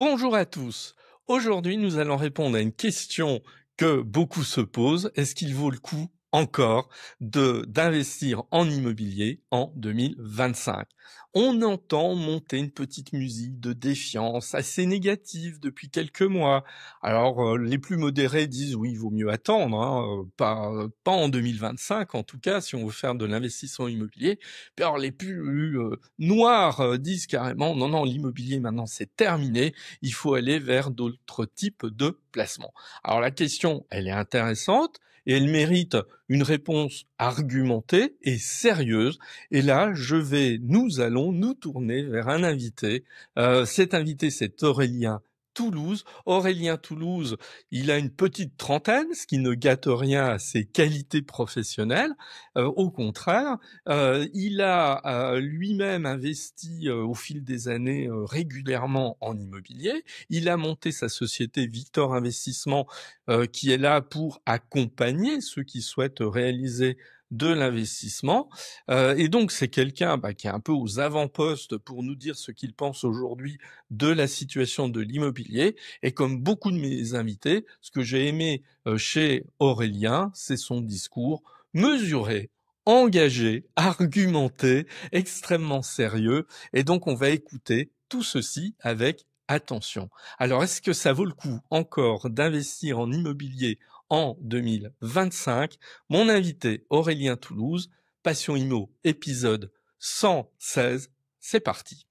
Bonjour à tous. Aujourd'hui, nous allons répondre à une question que beaucoup se posent. Est-ce qu'il vaut le coup encore d'investir en immobilier en 2025? On entend monter une petite musique de défiance assez négative depuis quelques mois. Alors, les plus modérés disent oui, il vaut mieux attendre, hein, pas en 2025 en tout cas, si on veut faire de l'investissement immobilier. Puis alors, les plus noirs disent carrément non, non, l'immobilier maintenant c'est terminé, il faut aller vers d'autres types de placements. Alors la question, elle est intéressante et elle mérite une réponse argumentée et sérieuse. Et là, nous allons nous tourner vers un invité. Cet invité, c'est Aurélien Toulouse. Aurélien Toulouse, il a une petite trentaine, ce qui ne gâte rien à ses qualités professionnelles. Au contraire, il a lui-même investi au fil des années régulièrement en immobilier. Il a monté sa société Victor Investissement qui est là pour accompagner ceux qui souhaitent réaliser de l'investissement. Et donc c'est quelqu'un qui est un peu aux avant-postes pour nous dire ce qu'il pense aujourd'hui de la situation de l'immobilier. Et comme beaucoup de mes invités, ce que j'ai aimé chez Aurélien, c'est son discours mesuré, engagé, argumenté, extrêmement sérieux. Et donc, on va écouter tout ceci avec attention. Alors, est-ce que ça vaut le coup encore d'investir en immobilier en 2025? Mon invité, Aurélien Toulouse, Passion Immo, épisode 116. C'est parti.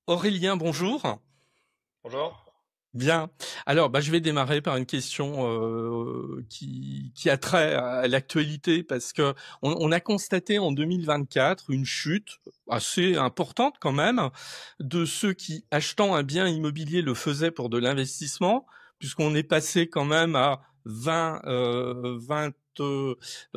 Aurélien, bonjour. Bonjour. Bien. Alors, je vais démarrer par une question qui a trait à l'actualité parce que on a constaté en 2024 une chute assez importante quand même de ceux qui, achetant un bien immobilier, le faisaient pour de l'investissement, puisqu'on est passé quand même à 20,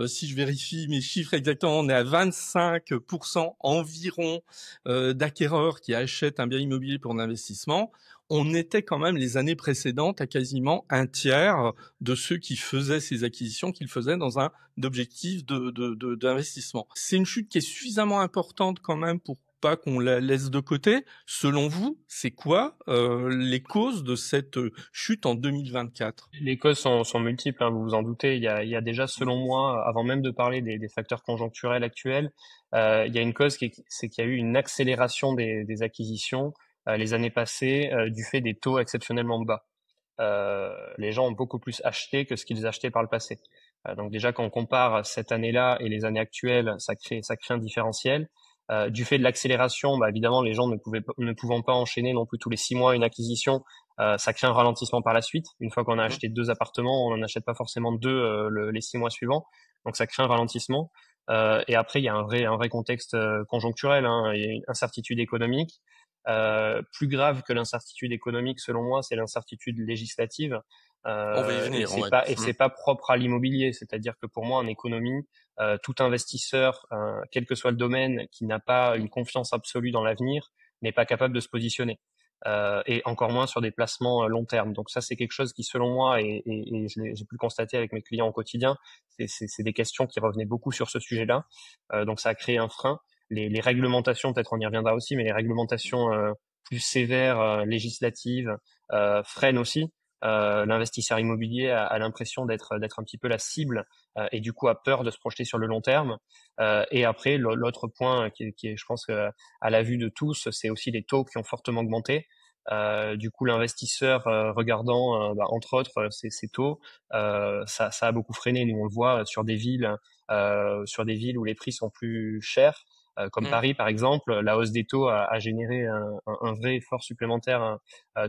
si je vérifie mes chiffres exactement, on est à 25% environ d'acquéreurs qui achètent un bien immobilier pour l'investissement. On était quand même les années précédentes à quasiment un tiers de ceux qui faisaient ces acquisitions, qu'ils faisaient dans un objectif d'investissement. C'est une chute qui est suffisamment importante quand même pour pas qu'on la laisse de côté. Selon vous, c'est quoi les causes de cette chute en 2024? Les causes sont multiples, hein, vous vous en doutez. Il y a déjà, selon moi, avant même de parler des facteurs conjoncturels actuels, il y a une cause c'est qu'il y a eu une accélération des acquisitions les années passées du fait des taux exceptionnellement bas. Les gens ont beaucoup plus acheté que ce qu'ils achetaient par le passé. Donc déjà, quand on compare cette année-là et les années actuelles, ça crée un différentiel. Du fait de l'accélération, évidemment, les gens ne pouvant pas enchaîner non plus tous les 6 mois une acquisition, ça crée un ralentissement par la suite. Une fois qu'on a acheté 2 appartements, on n'en achète pas forcément deux les 6 mois suivants, donc ça crée un ralentissement. Et après, il y a un vrai contexte conjoncturel, hein. Il y a une incertitude économique. Plus grave que l'incertitude économique, selon moi, c'est l'incertitude législative. On va y Et venir, c'est ouais. pas et c'est pas propre à l'immobilier. C'est-à-dire que pour moi, en économie, tout investisseur, quel que soit le domaine, qui n'a pas une confiance absolue dans l'avenir, n'est pas capable de se positionner. Et encore moins sur des placements long terme. Donc ça, c'est quelque chose qui, selon moi, et j'ai pu le constater avec mes clients au quotidien, c'est des questions qui revenaient beaucoup sur ce sujet-là. Donc ça a créé un frein. Les réglementations, peut-être on y reviendra aussi, mais les réglementations plus sévères, législatives, freinent aussi. L'investisseur immobilier a l'impression d'être un petit peu la cible et du coup a peur de se projeter sur le long terme. Et après, l'autre point qui est, je pense, à la vue de tous, c'est aussi les taux qui ont fortement augmenté. Du coup, l'investisseur regardant, entre autres, ces taux, ça a beaucoup freiné. Nous, on le voit sur des villes où les prix sont plus chers. Comme Mmh. Paris, par exemple, la hausse des taux a généré un vrai effort supplémentaire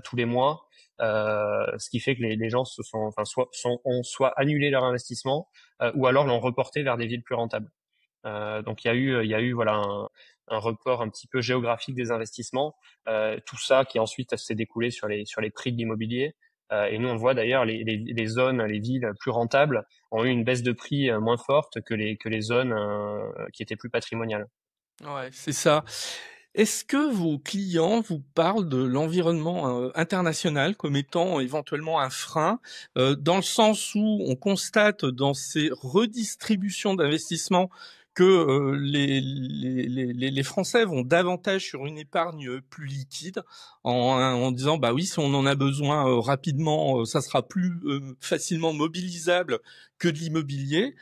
tous les mois, ce qui fait que les gens ont soit annulé leur investissement, ou alors l'ont reporté vers des villes plus rentables. Donc il y a eu voilà un report un petit peu géographique des investissements, tout ça qui ensuite s'est découlé sur les prix de l'immobilier. Et nous on voit d'ailleurs les zones, les villes plus rentables ont eu une baisse de prix moins forte que les zones qui étaient plus patrimoniales. Ouais, c'est ça. Est-ce que vos clients vous parlent de l'environnement international comme étant éventuellement un frein, dans le sens où on constate dans ces redistributions d'investissement que les Français vont davantage sur une épargne plus liquide, en disant bah oui, si on en a besoin rapidement, ça sera plus facilement mobilisable que de l'immobilier.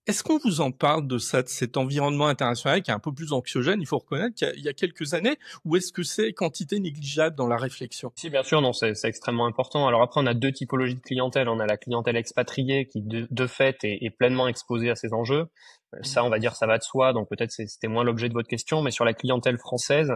Est-ce qu'on vous en parle de ça, de cet environnement international qui est un peu plus anxiogène, il faut reconnaître, qu'il y a quelques années, ou est-ce que c'est quantité négligeable dans la réflexion? Si, bien sûr, non, c'est extrêmement important. Alors après, on a deux typologies de clientèle. On a la clientèle expatriée qui, de fait, est pleinement exposée à ces enjeux. Ça, on va dire, ça va de soi. Donc peut-être c'était moins l'objet de votre question, mais sur la clientèle française,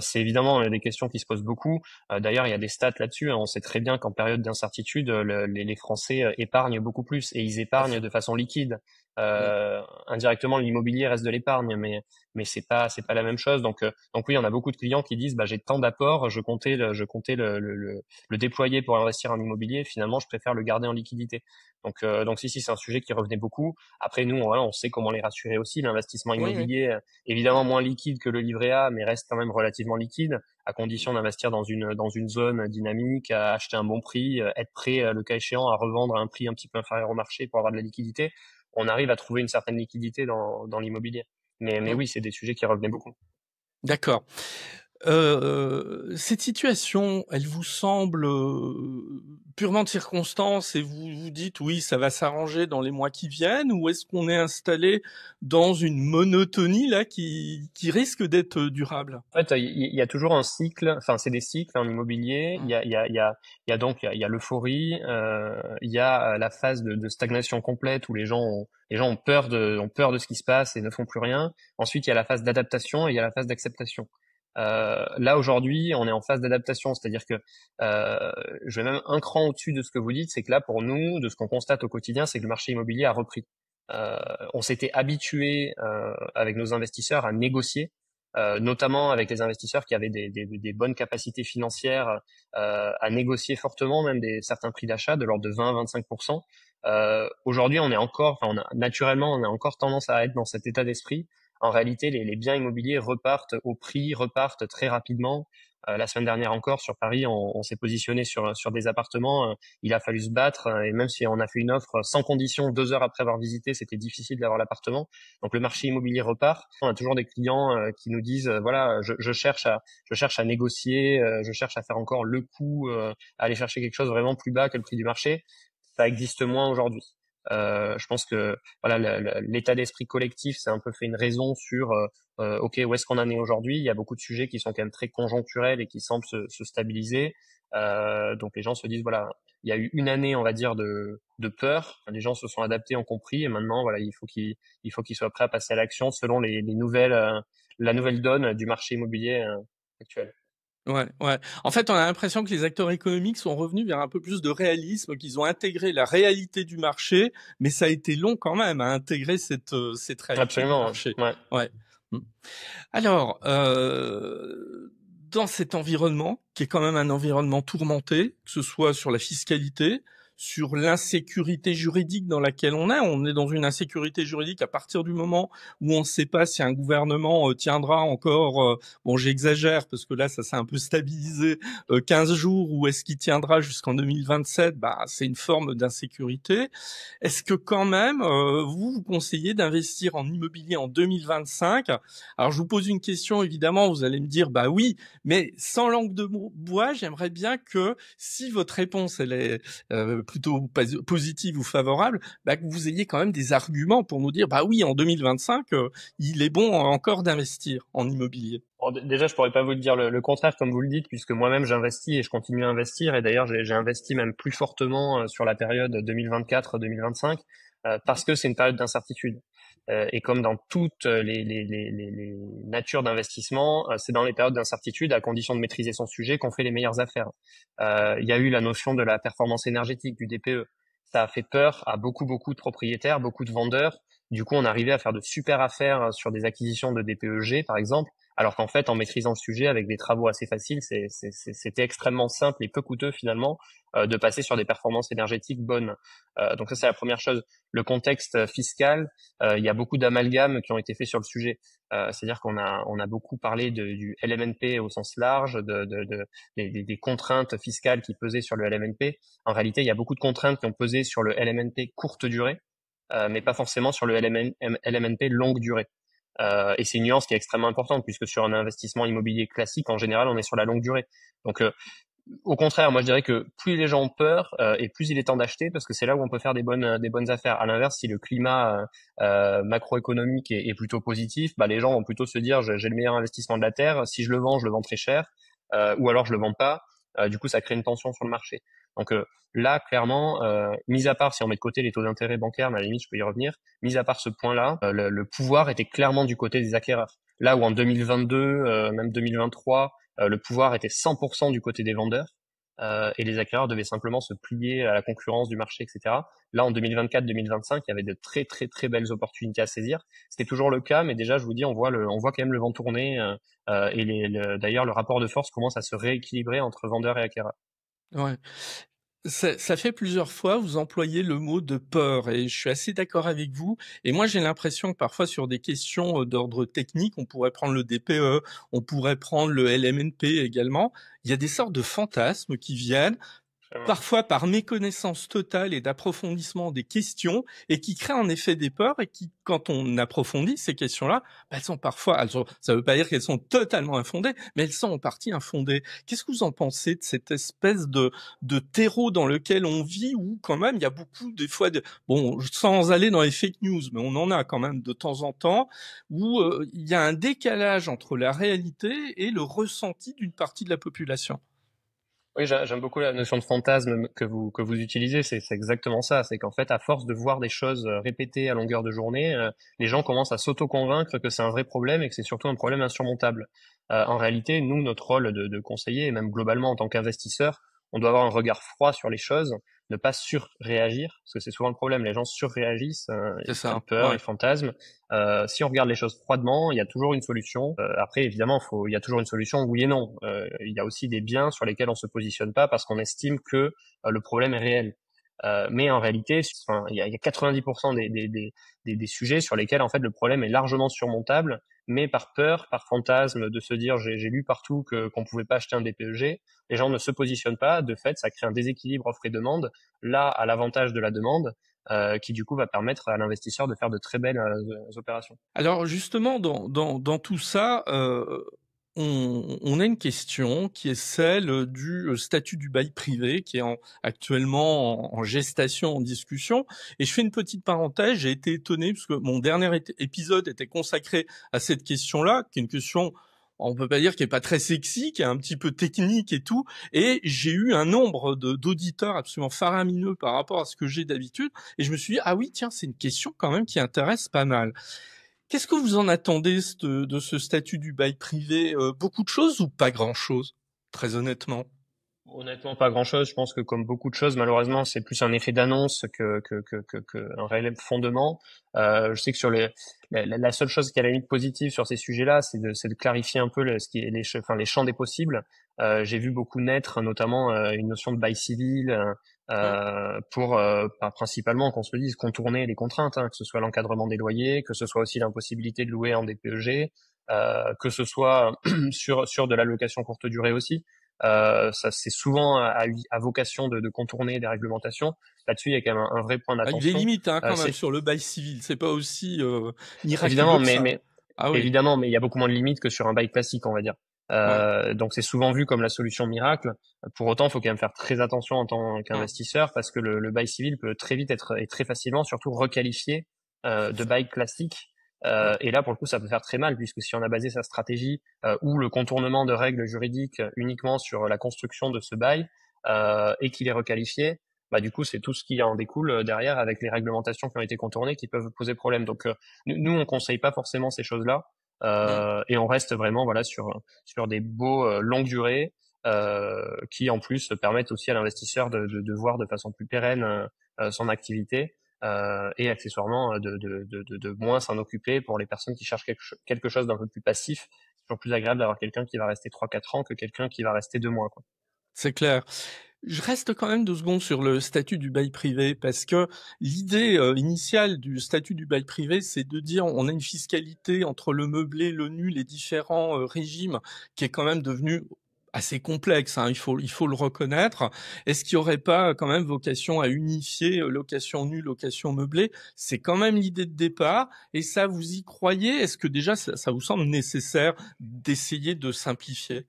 c'est évidemment des questions qui se posent beaucoup. D'ailleurs, il y a des stats là-dessus, hein. On sait très bien qu'en période d'incertitude, les Français épargnent beaucoup plus et ils épargnent de façon liquide. Indirectement, l'immobilier reste de l'épargne, mais c'est pas la même chose. Donc oui, on a beaucoup de clients qui disent bah j'ai tant d'apports, je comptais le déployer pour investir en immobilier. Finalement, je préfère le garder en liquidité. Donc si c'est un sujet qui revenait beaucoup. Après nous, voilà, on sait comment les rassurer aussi. L'investissement Oui, oui. immobilier, évidemment moins liquide que le livret A, mais reste quand même relativement liquide, à condition d'investir dans une zone dynamique, à acheter un bon prix, être prêt, le cas échéant, à revendre à un prix un petit peu inférieur au marché pour avoir de la liquidité. On arrive à trouver une certaine liquidité dans l'immobilier. Mais Mm. oui, c'est des sujets qui revenaient beaucoup. D'accord. Cette situation, elle vous semble purement de circonstance et vous vous dites oui, ça va s'arranger dans les mois qui viennent, ou est-ce qu'on est installé dans une monotonie là qui risque d'être durable? En fait, il y a toujours un cycle, enfin c'est des cycles en immobilier. Il y a l'euphorie, il y a la phase de stagnation complète où les gens ont peur de ce qui se passe et ne font plus rien. Ensuite, il y a la phase d'adaptation et il y a la phase d'acceptation. Là aujourd'hui, on est en phase d'adaptation, c'est-à-dire que je vais même un cran au-dessus de ce que vous dites, c'est que là pour nous, de ce qu'on constate au quotidien, c'est que le marché immobilier a repris. On s'était habitué avec nos investisseurs à négocier, notamment avec les investisseurs qui avaient des bonnes capacités financières, à négocier fortement même certains prix d'achat de l'ordre de 20-25%. Aujourd'hui, naturellement, on a encore tendance à être dans cet état d'esprit. En réalité, les biens immobiliers repartent au prix, repartent très rapidement. La semaine dernière encore, sur Paris, on s'est positionné sur des appartements. Il a fallu se battre, et même si on a fait une offre sans condition 2 heures après avoir visité, c'était difficile d'avoir l'appartement. Donc le marché immobilier repart. On a toujours des clients qui nous disent voilà, je cherche à négocier, je cherche à faire encore le coup, à aller chercher quelque chose vraiment plus bas que le prix du marché. Ça existe moins aujourd'hui. Je pense que voilà, l'état d'esprit collectif, c'est un peu fait une raison sur ok, où est-ce qu'on en est aujourd'hui. Il y a beaucoup de sujets qui sont quand même très conjoncturels et qui semblent se stabiliser. Donc les gens se disent voilà, il y a eu une année, on va dire, de peur. Les gens se sont adaptés, ont compris, et maintenant voilà, il faut qu'ils soient prêts à passer à l'action selon les nouvelles, la nouvelle donne du marché immobilier actuel. Ouais, ouais. En fait, on a l'impression que les acteurs économiques sont revenus vers un peu plus de réalisme, qu'ils ont intégré la réalité du marché, mais ça a été long quand même à intégrer cette réalité du Absolument, marché. ouais. Ouais. Mm. Alors, dans cet environnement, qui est quand même un environnement tourmenté, que ce soit sur la fiscalité, sur l'insécurité juridique dans laquelle on est dans une insécurité juridique à partir du moment où on ne sait pas si un gouvernement tiendra encore, bon j'exagère parce que là ça s'est un peu stabilisé, 15 jours, ou est-ce qu'il tiendra jusqu'en 2027, bah c'est une forme d'insécurité. Est-ce que quand même, vous conseillez d'investir en immobilier en 2025? Alors je vous pose une question, évidemment, vous allez me dire bah oui, mais sans langue de bois, j'aimerais bien que si votre réponse elle est plutôt positive ou favorable, bah, que vous ayez quand même des arguments pour nous dire bah oui, en 2025, il est bon encore d'investir en immobilier. Bon, déjà, je pourrais pas vous dire le contraire, comme vous le dites, puisque moi-même j'investis et je continue à investir. Et d'ailleurs, j'ai investi même plus fortement sur la période 2024-2025 parce que c'est une période d'incertitude. Et comme dans toutes les natures d'investissement, c'est dans les périodes d'incertitude, à condition de maîtriser son sujet, qu'on fait les meilleures affaires. Il y a eu la notion de la performance énergétique, du DPE. Ça a fait peur à beaucoup de propriétaires, beaucoup de vendeurs. Du coup, on arrivait à faire de super affaires sur des acquisitions de DPEG, par exemple, Alors qu'en fait, en maîtrisant le sujet avec des travaux assez faciles, c'était extrêmement simple et peu coûteux finalement de passer sur des performances énergétiques bonnes. Donc ça, c'est la première chose. Le contexte fiscal, il y a beaucoup d'amalgames qui ont été faits sur le sujet. C'est-à-dire qu'on a beaucoup parlé du LMNP au sens large, des contraintes fiscales qui pesaient sur le LMNP. En réalité, il y a beaucoup de contraintes qui ont pesé sur le LMNP courte durée, mais pas forcément sur le LMNP longue durée. Et c'est une nuance qui est extrêmement importante puisque sur un investissement immobilier classique, en général, on est sur la longue durée. Donc, au contraire, moi je dirais que plus les gens ont peur et plus il est temps d'acheter parce que c'est là où on peut faire des bonnes affaires. À l'inverse, si le climat macroéconomique est plutôt positif, bah les gens vont plutôt se dire j'ai le meilleur investissement de la terre. Si je le vends très cher, ou alors je le vends pas. Du coup, ça crée une tension sur le marché. Donc là, clairement, mis à part si on met de côté les taux d'intérêt bancaires, mais à la limite je peux y revenir. Mis à part ce point-là, le pouvoir était clairement du côté des acquéreurs. Là où en 2022, même 2023 le pouvoir était 100% du côté des vendeurs et les acquéreurs devaient simplement se plier à la concurrence du marché, etc. Là, en 2024-2025, il y avait de très très très belles opportunités à saisir. C'était toujours le cas, mais déjà, je vous dis, on voit quand même le vent tourner et d'ailleurs, le rapport de force commence à se rééquilibrer entre vendeurs et acquéreurs. Ouais. Ça fait plusieurs fois, vous employez le mot de peur et je suis assez d'accord avec vous. Et moi, j'ai l'impression que parfois sur des questions d'ordre technique, on pourrait prendre le DPE, on pourrait prendre le LMNP également. Il y a des sortes de fantasmes qui viennent Vraiment. parfois par méconnaissance totale et d'approfondissement des questions, et qui créent en effet des peurs, et qui, quand on approfondit ces questions-là, elles sont parfois, ça ne veut pas dire qu'elles sont totalement infondées, mais elles sont en partie infondées. Qu'est-ce que vous en pensez de cette espèce de terreau dans lequel on vit, où quand même il y a beaucoup des fois bon, sans aller dans les fake news, mais on en a quand même de temps en temps, où il y a un décalage entre la réalité et le ressenti d'une partie de la population. Oui, j'aime beaucoup la notion de fantasme que vous utilisez. C'est exactement ça. C'est qu'en fait, à force de voir des choses répétées à longueur de journée, les gens commencent à s'auto-convaincre que c'est un vrai problème et que c'est surtout un problème insurmontable. En réalité, nous, notre rôle de conseiller, et même globalement en tant qu'investisseur, on doit avoir un regard froid sur les choses, ne pas surréagir, parce que c'est souvent le problème. Les gens surréagissent, C'est ils prennent ça, peur, ils ouais. fantasment. Si on regarde les choses froidement, il y a toujours une solution. Après, évidemment, il y a toujours une solution, oui et non. Il y a aussi des biens sur lesquels on se positionne pas parce qu'on estime que le problème est réel. Mais en réalité, enfin, il y a 90% des sujets sur lesquels en fait le problème est largement surmontable, mais par peur, par fantasme de se dire j'ai lu partout qu'on pouvait pas acheter un DPEG, les gens ne se positionnent pas. De fait, ça crée un déséquilibre offre et demande. Là, à l'avantage de la demande, qui du coup va permettre à l'investisseur de faire de très belles opérations. Alors justement, dans tout ça, on a une question qui est celle du statut du bail privé, qui est actuellement en gestation, en discussion. Et je fais une petite parenthèse, j'ai été étonné parce que mon dernier épisode était consacré à cette question-là, qui est une question, on peut pas dire qui est pas très sexy, qui est un petit peu technique et tout. Et j'ai eu un nombre d'auditeurs absolument faramineux par rapport à ce que j'ai d'habitude. Et je me suis dit, ah oui, tiens, c'est une question quand même qui intéresse pas mal. Qu'est-ce que vous en attendez de ce statut du bail privé? Beaucoup de choses ou pas grand-chose, très honnêtement? Honnêtement, pas grand-chose. Je pense que comme beaucoup de choses, malheureusement, c'est plus un effet d'annonce que un réel fondement. Je sais que sur la seule chose qui est à la limite positive sur ces sujets-là, c'est de clarifier un peu ce qui est enfin, les champs des possibles. J'ai vu beaucoup naître, notamment une notion de bail civil Hum. pour principalement, qu'on se le dise, contourner les contraintes, hein, que ce soit l'encadrement des loyers, que ce soit aussi l'impossibilité de louer en DPEG, que ce soit sur de la location courte durée aussi. Ça c'est souvent à vocation de contourner des réglementations. Là-dessus, il y a quand même un vrai point Ah, il y a des d'attention. limites hein, quand même C'est sur le bail civil, c'est pas aussi miraculeux évidemment, que ça. Ah oui, évidemment, mais il y a beaucoup moins de limites que sur un bail classique, on va dire. ouais. Donc c'est souvent vu comme la solution miracle. Pour autant, il faut quand même faire très attention en tant Hum, qu'investisseur parce que le bail civil peut très vite être et très facilement, surtout requalifié c'est de ça. bail classique. Ouais. Et là, pour le coup, ça peut faire très mal puisque si on a basé sa stratégie ou le contournement de règles juridiques uniquement sur la construction de ce bail et qu'il est requalifié, bah du coup, c'est tout ce qui en découle derrière avec les réglementations qui ont été contournées qui peuvent poser problème. Donc nous, on conseille pas forcément ces choses-là. Hum. Et on reste vraiment voilà sur des beaux longues durées qui en plus permettent aussi à l'investisseur de voir de façon plus pérenne son activité et accessoirement de moins s'en occuper pour les personnes qui cherchent quelque chose d'un peu plus passif toujours plus agréable d'avoir quelqu'un qui va rester 3-4 ans que quelqu'un qui va rester 2 mois, quoi. C'est clair. Je reste quand même 2 secondes sur le statut du bail privé parce que l'idée initiale du statut du bail privé, c'est de dire on a une fiscalité entre le meublé, le nu, les différents régimes qui est quand même devenue assez complexe, hein, il faut le reconnaître. Est-ce qu'il n'y aurait pas quand même vocation à unifier location nue, location meublée? C'est quand même l'idée de départ. Et ça, vous y croyez? Est-ce que déjà ça vous semble nécessaire d'essayer de simplifier?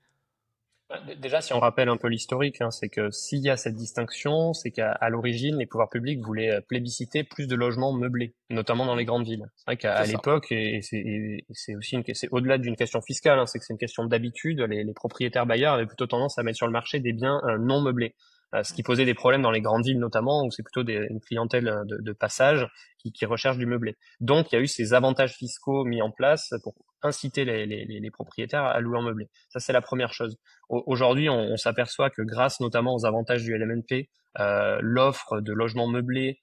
Déjà, si on rappelle un peu l'historique, hein, c'est que s'il y a cette distinction, c'est qu'à l'origine, les pouvoirs publics voulaient plébisciter plus de logements meublés, notamment dans les grandes villes. C'est vrai C'est qu'à ça. l'époque, et c'est aussi c'est au-delà d'une question fiscale, hein, c'est que c'est une question d'habitude. Les propriétaires bailleurs avaient plutôt tendance à mettre sur le marché des biens non meublés, ce qui posait des problèmes dans les grandes villes notamment, où c'est plutôt une clientèle de passage qui recherche du meublé. Donc, il y a eu ces avantages fiscaux mis en place pour inciter les propriétaires à louer en meublé. Ça, c'est la première chose. Aujourd'hui, on s'aperçoit que grâce notamment aux avantages du LMNP, l'offre de logements meublés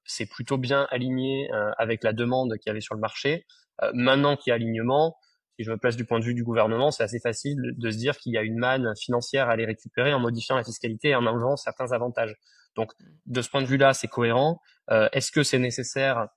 c'est plutôt bien aligné avec la demande qu'il y avait sur le marché. Maintenant qu'il y a alignement, si je me place du point de vue du gouvernement, c'est assez facile de se dire qu'il y a une manne financière à les récupérer en modifiant la fiscalité et en enlevant certains avantages. Donc, de ce point de vue-là, c'est cohérent. Est-ce que c'est nécessaire?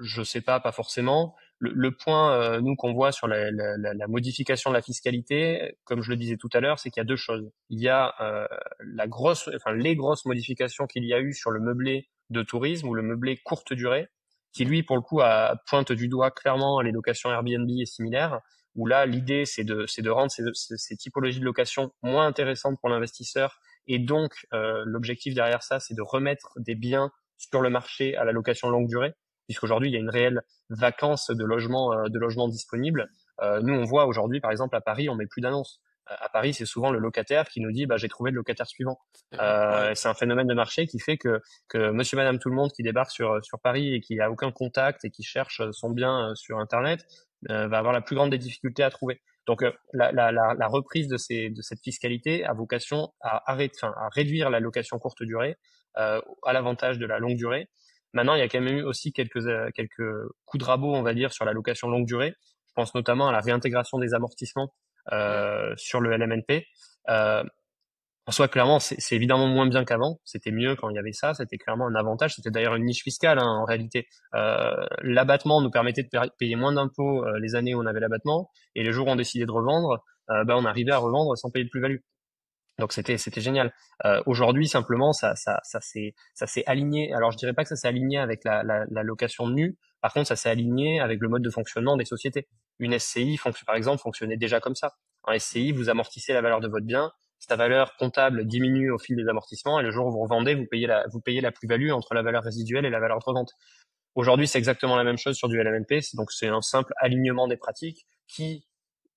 Je sais pas forcément. Le point, nous, qu'on voit sur la modification de la fiscalité, comme je le disais tout à l'heure, c'est qu'il y a deux choses. Il y a les grosses modifications qu'il y a eu sur le meublé de tourisme ou le meublé courte durée, qui lui, pour le coup, pointe du doigt clairement les locations Airbnb et similaires, où là, l'idée, c'est de rendre ces typologies de location moins intéressantes pour l'investisseur. Et donc, l'objectif derrière ça, c'est de remettre des biens sur le marché à la location longue durée, puisqu'aujourd'hui, il y a une réelle vacance de logements disponibles. Nous, on voit aujourd'hui, par exemple, à Paris, on met plus d'annonces. À Paris, c'est souvent le locataire qui nous dit, bah, j'ai trouvé le locataire suivant. Ouais. C'est un phénomène de marché qui fait que monsieur, madame, tout le monde qui débarque sur Paris et qui a aucun contact et qui cherche son bien sur Internet, va avoir la plus grande des difficultés à trouver. Donc, la reprise de cette fiscalité a vocation à réduire la location courte durée, à l'avantage de la longue durée. Maintenant, il y a quand même eu aussi quelques coups de rabot, on va dire, sur la location longue durée. Je pense notamment à la réintégration des amortissements sur le LMNP. En soi, clairement, c'est évidemment moins bien qu'avant. C'était mieux quand il y avait ça. C'était clairement un avantage. C'était d'ailleurs une niche fiscale, hein, en réalité. L'abattement nous permettait de payer moins d'impôts les années où on avait l'abattement. Et les jours où on décidait de revendre, on arrivait à revendre sans payer de plus-value. Donc c'était génial. Aujourd'hui, simplement, ça s'est aligné. Alors je dirais pas que ça s'est aligné avec la location nue. Par contre, ça s'est aligné avec le mode de fonctionnement des sociétés. Une SCI, par exemple, fonctionnait déjà comme ça. En SCI, vous amortissez la valeur de votre bien. Sa valeur comptable diminue au fil des amortissements et le jour où vous revendez, vous payez la plus-value entre la valeur résiduelle et la valeur de revente. Aujourd'hui, c'est exactement la même chose sur du LMNP. Donc c'est un simple alignement des pratiques qui,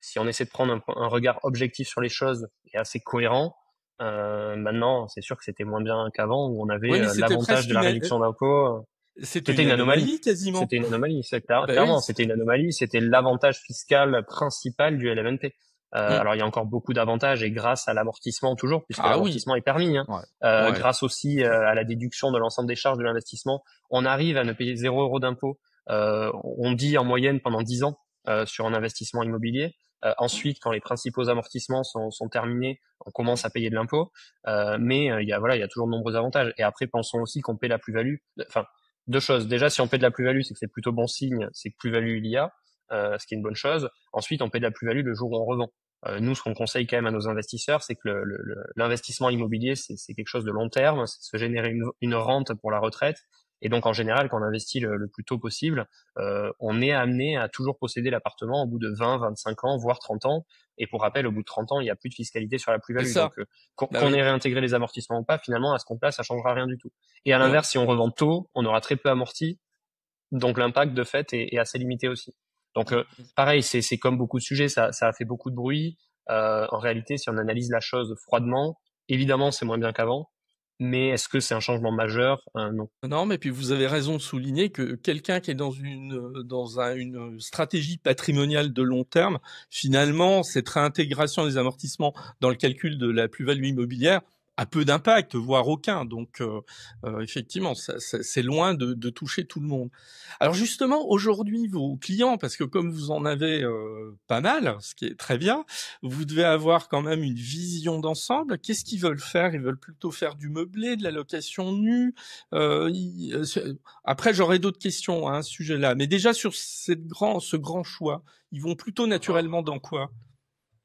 si on essaie de prendre un regard objectif sur les choses, est assez cohérent. Maintenant, c'est sûr que c'était moins bien qu'avant, où on avait Oui, mais c'était l'avantage presque de la réduction d'impôts. c'était C'était une une anomalie. anomalie quasiment. C'était une anomalie, Bah oui. clairement. C'était une anomalie. C'était l'avantage fiscal principal du LMNP. Mm. Alors, il y a encore beaucoup d'avantages et grâce à l'amortissement toujours, puisque Ah oui. l'amortissement est permis, hein. Ouais. Ouais. Grâce aussi à la déduction de l'ensemble des charges de l'investissement, on arrive à ne payer 0 € d'impôt. On dit en moyenne pendant 10 ans sur un investissement immobilier. Ensuite, quand les principaux amortissements sont terminés, on commence à payer de l'impôt. Mais il y a toujours de nombreux avantages. Et après, pensons aussi qu'on paie la plus-value. Enfin, deux choses. Déjà, si on paie de la plus-value, c'est que c'est plutôt bon signe, c'est que plus-value il y a, ce qui est une bonne chose. Ensuite, on paie de la plus-value le jour où on revend. Nous, ce qu'on conseille quand même à nos investisseurs, c'est que l'investissement immobilier, c'est quelque chose de long terme, c'est se générer une rente pour la retraite. Et donc, en général, quand on investit le plus tôt possible, on est amené à toujours posséder l'appartement au bout de 20, 25 ans, voire 30 ans. Et pour rappel, au bout de 30 ans, il n'y a plus de fiscalité sur la C'est plus-value. ça. Donc, Bah qu'on oui. ait réintégré les amortissements ou pas, finalement, à ce compte-là, ça changera rien du tout. Et à Ouais. l'inverse, si on revend tôt, on aura très peu amorti. Donc, l'impact, de fait, est assez limité aussi. Donc, pareil, c'est comme beaucoup de sujets, ça a fait beaucoup de bruit. En réalité, si on analyse la chose froidement, évidemment, c'est moins bien qu'avant. Mais est-ce que c'est un changement majeur? Non. Non, mais puis vous avez raison de souligner que quelqu'un qui est dans une stratégie patrimoniale de long terme, finalement, cette réintégration des amortissements dans le calcul de la plus-value immobilière a peu d'impact, voire aucun. Donc, effectivement, c'est loin de toucher tout le monde. Alors justement, aujourd'hui, vos clients, parce que comme vous en avez pas mal, ce qui est très bien, vous devez avoir quand même une vision d'ensemble. Qu'est-ce qu'ils veulent faire? Ils veulent plutôt faire du meublé, de la location nue. Après, j'aurai d'autres questions à un sujet-là. Mais déjà, sur ce grand choix, ils vont plutôt naturellement dans quoi?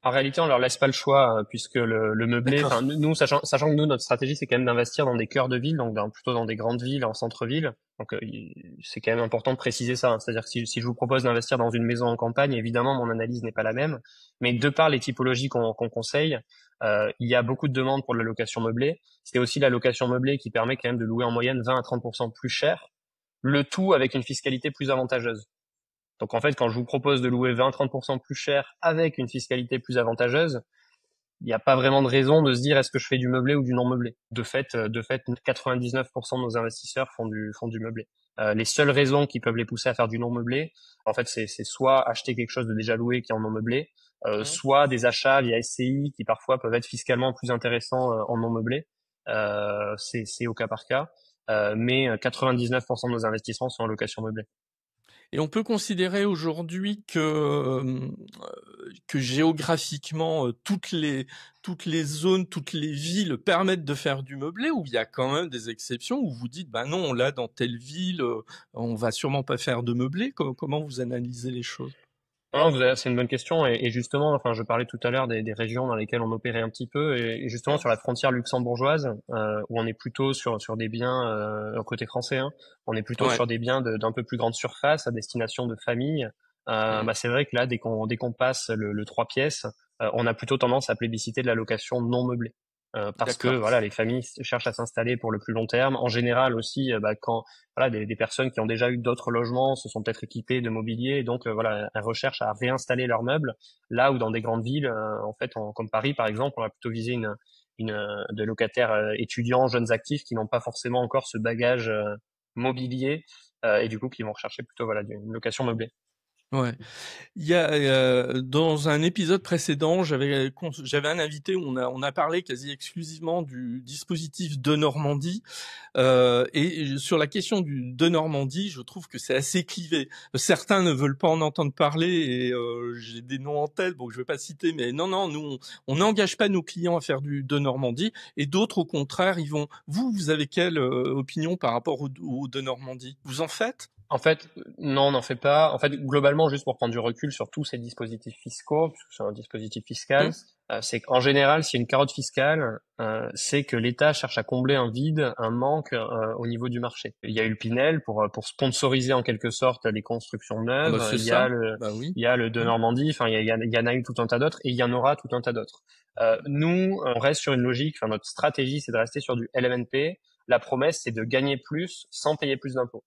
En réalité, on leur laisse pas le choix puisque le meublé, D'accord. enfin nous, sachant que nous, notre stratégie, c'est quand même d'investir dans des cœurs de ville, donc plutôt dans des grandes villes, en centre-ville. Donc c'est quand même important de préciser ça, hein. C'est-à-dire que si je vous propose d'investir dans une maison en campagne, évidemment, mon analyse n'est pas la même. Mais de par les typologies qu'on conseille, il y a beaucoup de demandes pour la location meublée. C'est aussi la location meublée qui permet quand même de louer en moyenne 20 à 30% plus cher, le tout avec une fiscalité plus avantageuse. Donc en fait, quand je vous propose de louer 20-30% plus cher avec une fiscalité plus avantageuse, il n'y a pas vraiment de raison de se dire est-ce que je fais du meublé ou du non meublé. De fait, 99% de nos investisseurs font du meublé. Les seules raisons qui peuvent les pousser à faire du non meublé, en fait, c'est soit acheter quelque chose de déjà loué qui est en non meublé, Mmh. soit des achats via SCI qui parfois peuvent être fiscalement plus intéressants en non meublé. C'est au cas par cas. Mais 99% de nos investissements sont en location meublée. Et on peut considérer aujourd'hui que géographiquement, toutes les zones, toutes les villes permettent de faire du meublé, ou il y a quand même des exceptions où vous dites, bah non, là, dans telle ville, on va sûrement pas faire de meublé. Comment vous analysez les choses? Non, c'est une bonne question et justement, enfin, je parlais tout à l'heure des régions dans lesquelles on opérait un petit peu et justement Mmh. sur la frontière luxembourgeoise où on est plutôt sur des biens côté français, hein, on est plutôt Ouais. sur des biens d'un peu plus grande surface à destination de famille. Mmh. Bah, c'est vrai que là, dès qu'on passe le 3 pièces, on a plutôt tendance à plébisciter de la location non meublée. Parce que D'accord. voilà, les familles cherchent à s'installer pour le plus long terme. En général aussi, bah, quand voilà, des personnes qui ont déjà eu d'autres logements se sont peut-être équipées de mobilier et donc voilà, elles recherchent à réinstaller leurs meubles. Là où dans des grandes villes, en fait, comme Paris par exemple, on va plutôt viser de locataires étudiants, jeunes actifs qui n'ont pas forcément encore ce bagage mobilier et du coup qui vont rechercher plutôt voilà une location meublée. Ouais. Il y a dans un épisode précédent, j'avais un invité où on a parlé quasi exclusivement du dispositif de Normandie. Et sur la question de Normandie, je trouve que c'est assez clivé. Certains ne veulent pas en entendre parler et j'ai des noms en tête, donc je vais pas citer, mais non, nous, on n'engage pas nos clients à faire du de Normandie. Et d'autres, au contraire, ils vont. Vous avez quelle opinion par rapport au de Normandie? Vous en faites? En fait, non, on n'en fait pas. En fait, globalement, juste pour prendre du recul sur tous ces dispositifs fiscaux, puisque c'est un dispositif fiscal, Hum. c'est qu'en général, s'il y a une carotte fiscale, c'est que l'État cherche à combler un vide, un manque au niveau du marché. Il y a eu le Pinel pour sponsoriser en quelque sorte les constructions Ah bah neuves. c'est ça. Bah oui. Il y a le de Hum. Normandie. Enfin, il y en a eu tout un tas d'autres et il y en aura tout un tas d'autres. Nous, on reste sur une logique. Enfin, notre stratégie, c'est de rester sur du LMNP. La promesse, c'est de gagner plus sans payer plus d'impôts.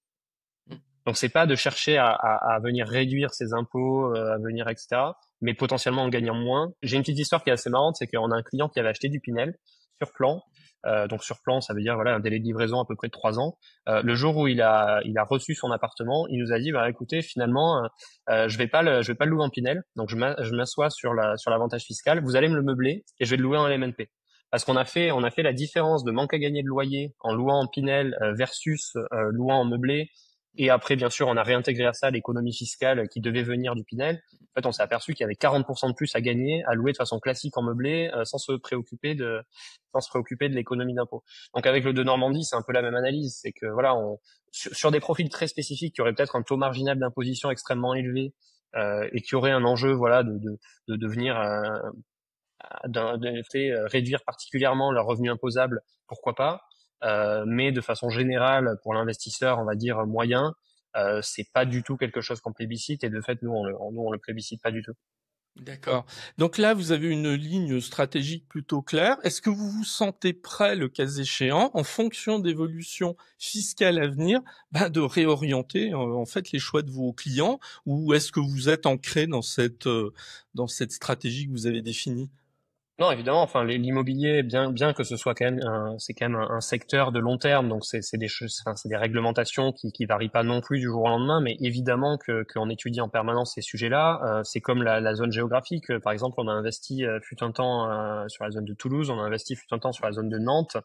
Donc c'est pas de chercher à venir réduire ses impôts, à venir etc. Mais potentiellement en gagnant moins. J'ai une petite histoire qui est assez marrante, c'est qu'on a un client qui avait acheté du Pinel sur plan. Donc sur plan, ça veut dire voilà un délai de livraison à peu près de 3 ans. Le jour où il a reçu son appartement, il nous a dit bah écoutez finalement je vais pas le louer en Pinel, donc je m'assois sur l'avantage fiscal. Vous allez me le meubler et je vais le louer en LMNP. Parce qu'on a fait la différence de manque à gagner de loyer en louant en Pinel versus louant en meublé. Et après, bien sûr, on a réintégré à ça l'économie fiscale qui devait venir du Pinel. En fait, on s'est aperçu qu'il y avait 40% de plus à gagner à louer de façon classique en meublé sans se préoccuper de l'économie d'impôt. Donc avec le de Normandie, c'est un peu la même analyse. C'est que voilà, sur des profils très spécifiques qui auraient peut-être un taux marginal d'imposition extrêmement élevé et qui auraient un enjeu voilà de devenir réduire particulièrement leur revenu imposable, pourquoi pas. Mais de façon générale, pour l'investisseur, on va dire moyen, c'est pas du tout quelque chose qu'on plébiscite et de fait, nous on le plébiscite pas du tout. D'accord. Donc là, vous avez une ligne stratégique plutôt claire. Est-ce que vous vous sentez prêt, le cas échéant, en fonction d'évolutions fiscales à venir, de réorienter en fait les choix de vos clients, ou est-ce que vous êtes ancré dans cette stratégie que vous avez définie? Non, évidemment. Enfin, l'immobilier, bien que ce soit quand même, c'est quand même un secteur de long terme. Donc, c'est des choses, enfin, c'est des réglementations qui varient pas non plus du jour au lendemain. Mais évidemment qu'on étudie en permanence ces sujets-là. C'est comme la zone géographique. Par exemple, on a investi fut un temps sur la zone de Toulouse. On a investi fut un temps sur la zone de Nantes.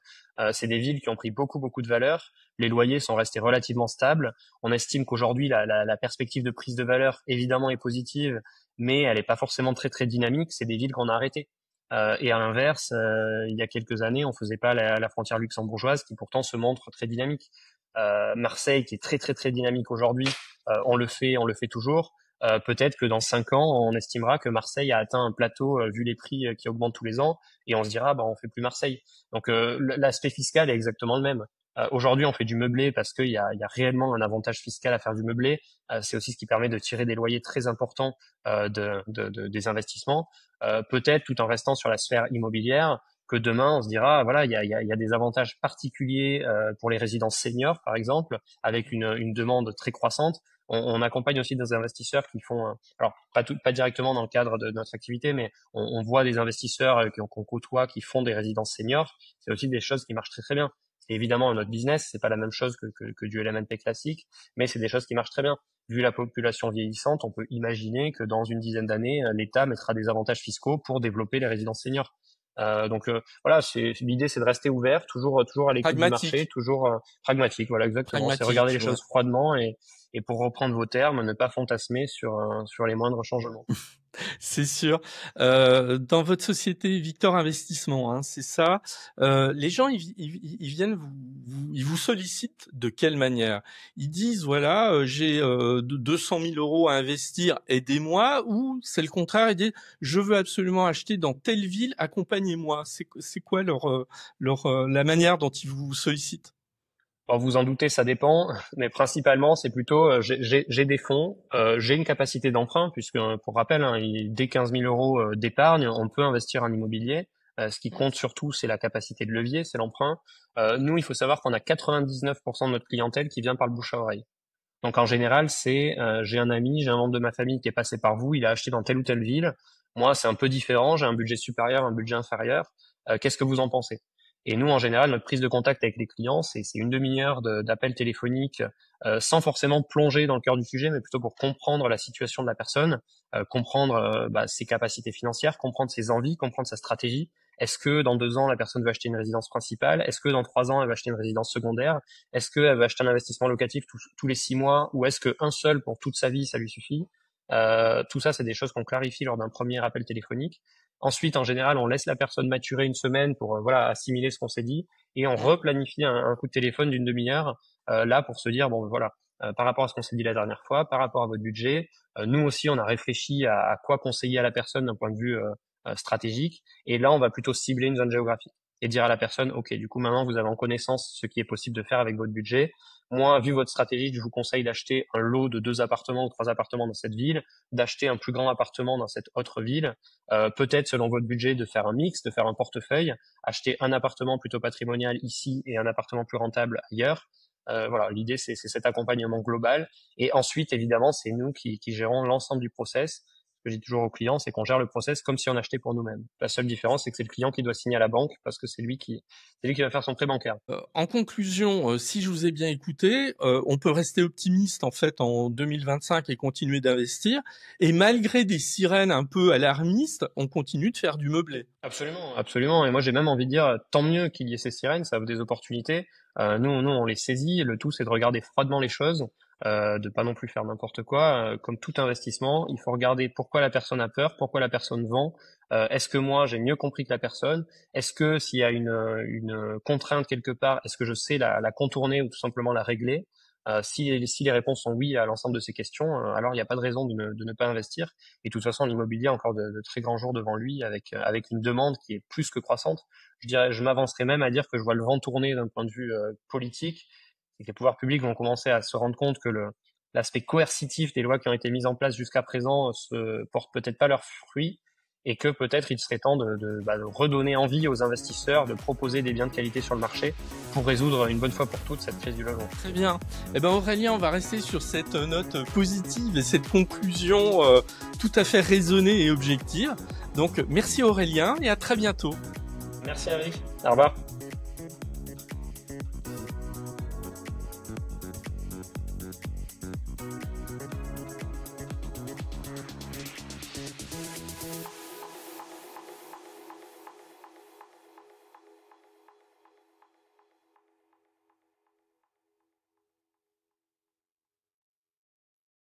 C'est des villes qui ont pris beaucoup de valeur. Les loyers sont restés relativement stables. On estime qu'aujourd'hui, la perspective de prise de valeur, évidemment, est positive, mais elle n'est pas forcément très dynamique. C'est des villes qu'on a arrêtées. Et à l'inverse, il y a quelques années, on faisait pas la frontière luxembourgeoise, qui pourtant se montre très dynamique. Marseille, qui est très dynamique aujourd'hui, on le fait toujours. Peut-être que dans 5 ans, on estimera que Marseille a atteint un plateau vu les prix qui augmentent tous les ans, et on se dira, bah, on fait plus Marseille. Donc l'aspect fiscal est exactement le même. Aujourd'hui, on fait du meublé parce qu'il y a réellement un avantage fiscal à faire du meublé. C'est aussi ce qui permet de tirer des loyers très importants des investissements. Peut-être tout en restant sur la sphère immobilière, que demain on se dira voilà, il y a des avantages particuliers pour les résidences seniors par exemple, avec une demande très croissante. On accompagne aussi des investisseurs qui font alors pas directement dans le cadre de notre activité, mais on voit des investisseurs qu'on côtoie qui font des résidences seniors. C'est aussi des choses qui marchent très bien. C'est évidemment un autre business, c'est pas la même chose que du LMNP classique, mais c'est des choses qui marchent très bien. Vu la population vieillissante, on peut imaginer que dans une dizaine d'années, l'État mettra des avantages fiscaux pour développer les résidences seniors. Donc voilà, l'idée, c'est de rester ouvert, toujours à l'écoute du marché, toujours pragmatique. Voilà, exactement. C'est regarder les choses froidement et pour reprendre vos termes, ne pas fantasmer sur les moindres changements. C'est sûr. Dans votre société Victor Investissement, hein, c'est ça. Les gens, ils viennent ils vous sollicitent de quelle manière? Ils disent voilà, j'ai 200 000 euros à investir, aidez-moi, ou c'est le contraire, ils disent je veux absolument acheter dans telle ville, accompagnez-moi. C'est quoi la manière dont ils vous sollicitent? Alors, vous en doutez, ça dépend, mais principalement, c'est plutôt j'ai des fonds, j'ai une capacité d'emprunt, puisque pour rappel, hein, dès 15 000 euros d'épargne, on peut investir en immobilier. Ce qui compte surtout, c'est la capacité de levier, c'est l'emprunt. Nous, il faut savoir qu'on a 99% de notre clientèle qui vient par le bouche à oreille. Donc en général, c'est j'ai un ami, j'ai un membre de ma famille qui est passé par vous, il a acheté dans telle ou telle ville. Moi, c'est un peu différent, j'ai un budget supérieur, un budget inférieur. Qu'est-ce que vous en pensez? Et nous, en général, notre prise de contact avec les clients, c'est une demi-heure d'appel téléphonique, sans forcément plonger dans le cœur du sujet, mais plutôt pour comprendre la situation de la personne, comprendre ses capacités financières, comprendre ses envies, comprendre sa stratégie. Est-ce que dans 2 ans, la personne veut acheter une résidence principale? Est-ce que dans 3 ans, elle va acheter une résidence secondaire? Est-ce qu'elle va acheter un investissement locatif tous les 6 mois? Ou est-ce qu'un seul pour toute sa vie, ça lui suffit? Tout ça, c'est des choses qu'on clarifie lors d'un premier appel téléphonique. Ensuite, en général, on laisse la personne maturer une semaine pour voilà assimiler ce qu'on s'est dit, et on replanifie un coup de téléphone d'une demi-heure là pour se dire bon voilà, par rapport à ce qu'on s'est dit la dernière fois, par rapport à votre budget, nous aussi on a réfléchi à quoi conseiller à la personne d'un point de vue stratégique, et là on va plutôt cibler une zone géographique et dire à la personne ok, du coup maintenant vous avez en connaissance ce qui est possible de faire avec votre budget. Moi, vu votre stratégie, je vous conseille d'acheter un lot de 2 appartements ou 3 appartements dans cette ville, d'acheter un plus grand appartement dans cette autre ville, peut-être selon votre budget de faire un mix, de faire un portefeuille, acheter un appartement plutôt patrimonial ici et un appartement plus rentable ailleurs. Voilà, l'idée c'est cet accompagnement global, et ensuite évidemment c'est nous qui gérons l'ensemble du process. Ce que j'ai toujours aux clients, c'est qu'on gère le process comme si on achetait pour nous-mêmes. La seule différence, c'est que c'est le client qui doit signer à la banque parce que c'est lui qui va faire son prêt bancaire. En conclusion, si je vous ai bien écouté, on peut rester optimiste en fait en 2025 et continuer d'investir. Et malgré des sirènes un peu alarmistes, on continue de faire du meublé. Absolument, absolument. Et moi, j'ai même envie de dire, tant mieux qu'il y ait ces sirènes, ça ouvre des opportunités. Nous, on les saisit. Le tout, c'est de regarder froidement les choses, de pas non plus faire n'importe quoi. Comme tout investissement, il faut regarder pourquoi la personne a peur, pourquoi la personne vend. Est-ce que moi, j'ai mieux compris que la personne? Est-ce que s'il y a une contrainte quelque part, est-ce que je sais la contourner ou tout simplement la régler? Si les réponses sont oui à l'ensemble de ces questions, alors il n'y a pas de raison de ne pas investir. Et de toute façon, l'immobilier a encore de très grands jours devant lui, avec une demande qui est plus que croissante. Je m'avancerais même à dire que je vois le vent tourner d'un point de vue politique, et que les pouvoirs publics vont commencer à se rendre compte que l'aspect coercitif des lois qui ont été mises en place jusqu'à présent se porte peut-être pas leurs fruits, et que peut-être il serait temps de redonner envie aux investisseurs de proposer des biens de qualité sur le marché pour résoudre une bonne fois pour toutes cette crise du logement. Très bien. Eh ben Aurélien, on va rester sur cette note positive et cette conclusion tout à fait raisonnée et objective. Donc merci Aurélien et à très bientôt. Merci Henri. Au revoir.